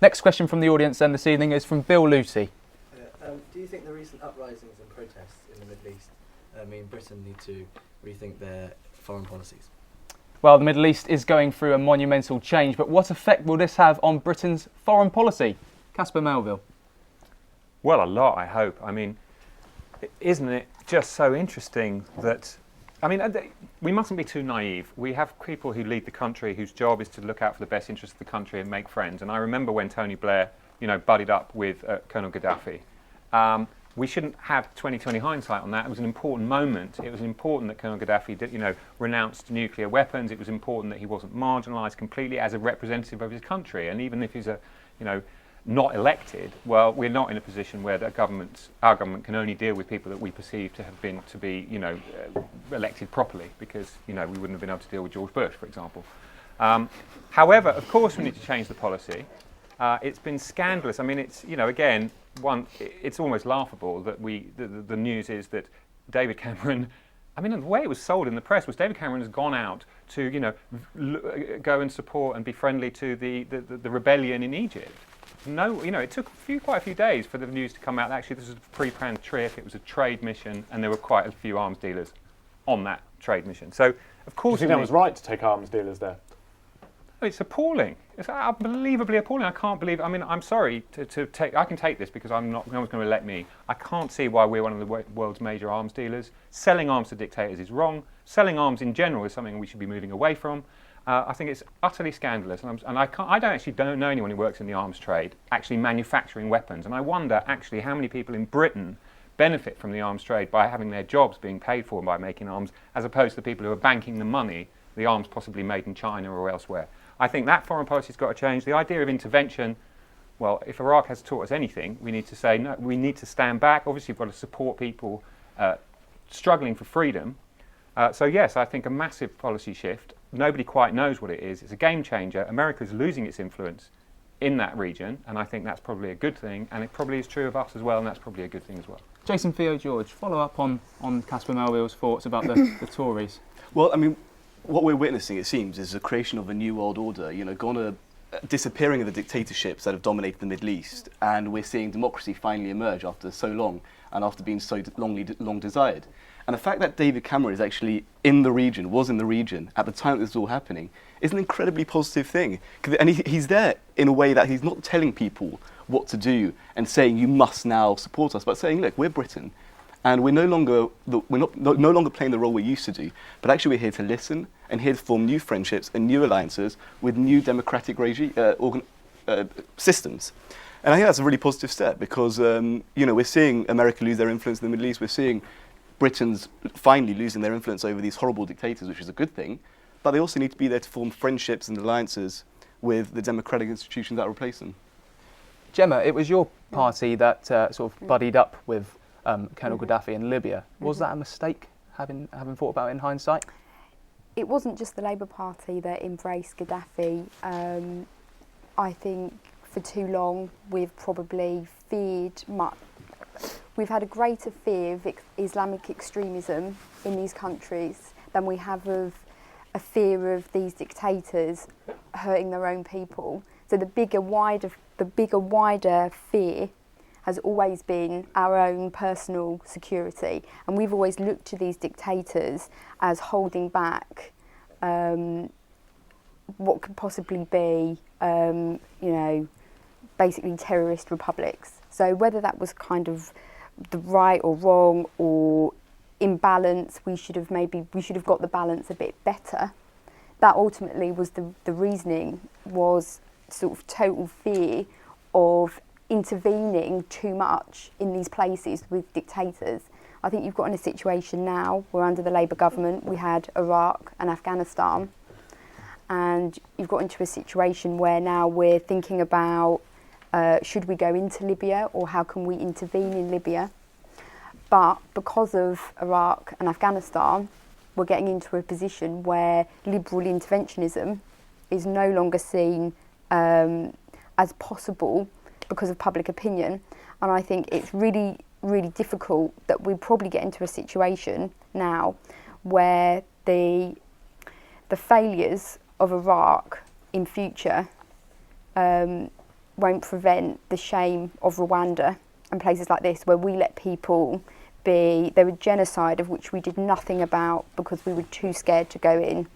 Next question from the audience then this evening is from Bill Lucy. Do you think the recent uprisings and protests in the Middle East mean Britain need to rethink their foreign policies? Well, the Middle East is going through a monumental change, but what effect will this have on Britain's foreign policy? Casper Melville. Well, a lot, I hope. I mean, isn't it just so interesting that, I mean, we mustn't be too naive. We have people who lead the country whose job is to look out for the best interests of the country and make friends. And I remember when Tony Blair, buddied up with Colonel Gaddafi. We shouldn't have 20/20 hindsight on that. It was an important moment. It was important that Colonel Gaddafi did, renounced nuclear weapons. It was important that he wasn't marginalised completely as a representative of his country. And even if he's not elected, well, we're not in a position where our government can only deal with people that we perceive to be elected properly, because we wouldn't have been able to deal with George Bush, for example. However, of course, we need to change the policy. It's been scandalous. I mean, it's it's almost laughable that the news is that David Cameron. I mean, the way it was sold in the press was David Cameron has gone out to go and support and be friendly to the rebellion in Egypt. No, it took quite a few days for the news to come out. Actually, this was a pre-planned trip. It was a trade mission, and there were quite a few arms dealers on that trade mission. So, of course, do you think that was right to take arms dealers there? It's appalling. It's unbelievably appalling. I can't believe. I mean, I'm sorry to take. I can take this because no one's going to let me. I can't see why we're one of the world's major arms dealers. Selling arms to dictators is wrong. Selling arms in general is something we should be moving away from. I think it's utterly scandalous, and I don't know anyone who works in the arms trade actually manufacturing weapons. And I wonder actually how many people in Britain benefit from the arms trade by having their jobs being paid for by making arms, as opposed to the people who are banking the money, the arms possibly made in China or elsewhere. I think that foreign policy's got to change. The idea of intervention, well, if Iraq has taught us anything, we need to say, no, we need to stand back. Obviously, we've got to support people struggling for freedom. So yes, I think a massive policy shift. Nobody quite knows what it is. It's a game changer. America's losing its influence in that region, and I think that's probably a good thing, and it probably is true of us as well, and that's probably a good thing as well. Jason Theo George, follow up on Casper Melville's thoughts about the Tories. Well, I mean, what we're witnessing, it seems, is the creation of a new world order, disappearing of the dictatorships that have dominated the Middle East, and we're seeing democracy finally emerge after so long, and after being so long desired. And the fact that David Cameron is actually was in the region at the time this was all happening, is an incredibly positive thing. And he's there in a way that he's not telling people what to do and saying, you must now support us, but saying, look, we're Britain. And we're no longer playing the role we used to do, but actually we're here to listen and here to form new friendships and new alliances with new democratic systems. And I think that's a really positive step because we're seeing America lose their influence in the Middle East. We're seeing Britons finally losing their influence over these horrible dictators, which is a good thing. But they also need to be there to form friendships and alliances with the democratic institutions that replace them. Gemma, it was your party that sort of buddied up with Colonel Gaddafi in Libya. Was that a mistake, having thought about it in hindsight? It wasn't just the Labour Party that embraced Gaddafi. I think for too long we've probably feared much. We've had a greater fear of Islamic extremism in these countries than we have of a fear of these dictators hurting their own people. So the bigger, wider fear has always been our own personal security, and we've always looked to these dictators as holding back what could possibly be, basically terrorist republics. So whether that was kind of the right or wrong or imbalance, we should have got the balance a bit better. That ultimately was the reasoning, was sort of total fear of intervening too much in these places with dictators. I think you've got in a situation now where under the Labour government we had Iraq and Afghanistan, and you've got into a situation where now we're thinking about should we go into Libya or how can we intervene in Libya? But because of Iraq and Afghanistan, we're getting into a position where liberal interventionism is no longer seen as possible because of public opinion. And I think it's really, really difficult that we probably get into a situation now where the failures of Iraq in future won't prevent the shame of Rwanda and places like this where we let people there were genocide of which we did nothing about because we were too scared to go in.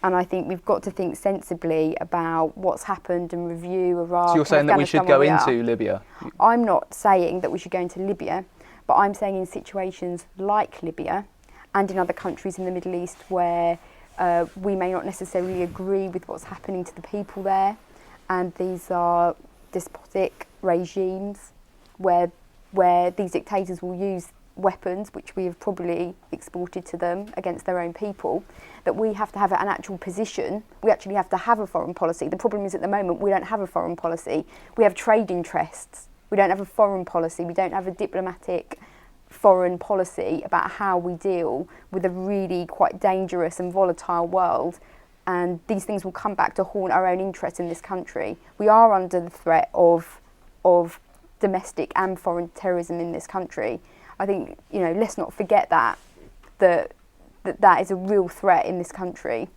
And I think we've got to think sensibly about what's happened and review Iraq. So you're saying that we should go into Libya? I'm not saying that we should go into Libya, but I'm saying in situations like Libya and in other countries in the Middle East where we may not necessarily agree with what's happening to the people there, and these are despotic regimes where these dictators will use weapons, which we have probably exported to them against their own people, that we have to have an actual position. We actually have to have a foreign policy. The problem is at the moment we don't have a foreign policy. We have trade interests. We don't have a foreign policy. We don't have a diplomatic foreign policy about how we deal with a really quite dangerous and volatile world. And these things will come back to haunt our own interests in this country. We are under the threat of domestic and foreign terrorism in this country. I think, let's not forget that is a real threat in this country,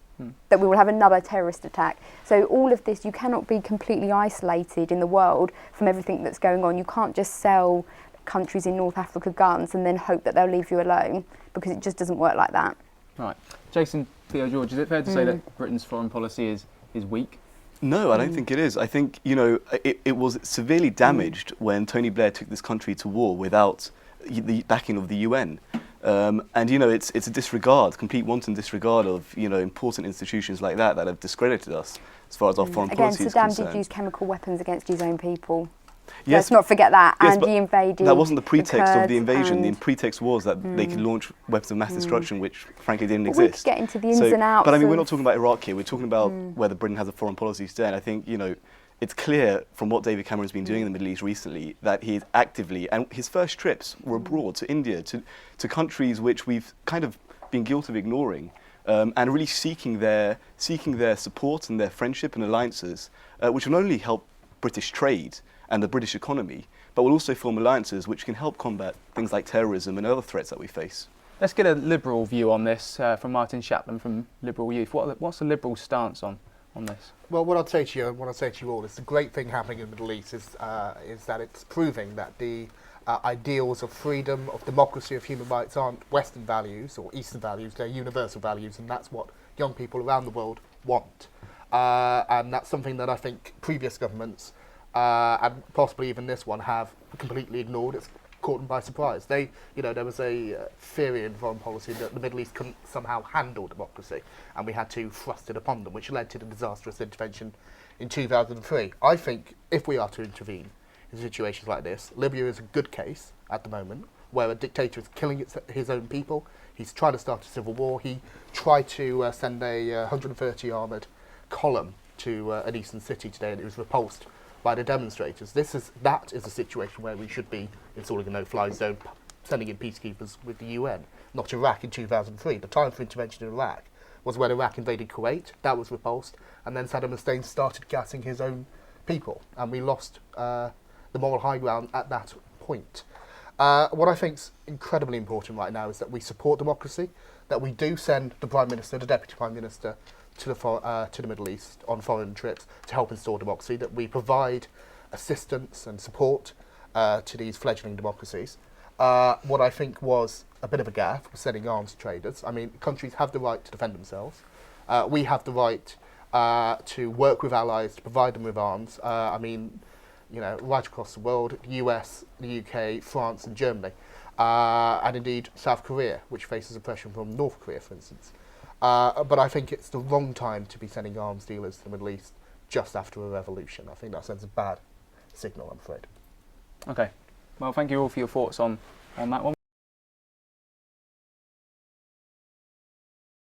that we will have another terrorist attack. So all of this, you cannot be completely isolated in the world from everything that's going on. You can't just sell countries in North Africa guns and then hope that they'll leave you alone, because it just doesn't work like that. Right. Jason, Theo, George, is it fair to say that Britain's foreign policy is weak? No, I don't think it is. I think, it was severely damaged when Tony Blair took this country to war without the backing of the UN. And, it's a disregard, complete wanton disregard of, important institutions like that have discredited us as far as our foreign policy is concerned. Saddam did use chemical weapons against his own people. Yes, let's not forget that. yes, and he invaded. That wasn't the pretext of the Kurds invasion. The pretext was that they could launch weapons of mass destruction, which frankly didn't We exist. could get into the ins and outs. But I mean, we're not talking about Iraq here. We're talking about whether Britain has a foreign policy today. And I think, it's clear from what David Cameron's been doing in the Middle East recently that he is actively, and his first trips were abroad to India, to countries which we've kind of been guilty of ignoring, and really seeking their support and their friendship and alliances, which will only help British trade and the British economy, but will also form alliances which can help combat things like terrorism and other threats that we face. Let's get a Liberal view on this from Martin Chapman from Liberal Youth. What's the Liberal stance on this? Well, what I'd say to you, and what I'd say to you all, is the great thing happening in the Middle East is that it's proving that the ideals of freedom, of democracy, of human rights aren't Western values or Eastern values, they're universal values, and that's what young people around the world want. And that's something that I think previous governments, and possibly even this one, have completely ignored. It's caught them by surprise. There was a theory in foreign policy that the Middle East couldn't somehow handle democracy, and we had to thrust it upon them, which led to the disastrous intervention in 2003. I think if we are to intervene in situations like this, Libya is a good case at the moment, where a dictator is killing his own people. He's trying to start a civil war. He tried to send a 130 armoured column to an eastern city today, and it was repulsed by the demonstrators. That is a situation where we should be installing a no-fly zone, sending in peacekeepers with the UN, not Iraq in 2003. The time for intervention in Iraq was when Iraq invaded Kuwait. That was repulsed, and then Saddam Hussein started gassing his own people, and we lost the moral high ground at that point. What I think is incredibly important right now is that we support democracy, that we do send the Prime Minister, the Deputy Prime Minister, to the Middle East on foreign trips to help install democracy, that we provide assistance and support to these fledgling democracies. What I think was a bit of a gaffe was sending arms traders. I mean, countries have the right to defend themselves. We have the right to work with allies to provide them with arms. Right across the world, the US, the UK, France and Germany, and indeed South Korea, which faces oppression from North Korea, for instance. But I think it's the wrong time to be sending arms dealers to the Middle East just after a revolution. I think that sends a bad signal, I'm afraid. Okay. Well, thank you all for your thoughts on that one.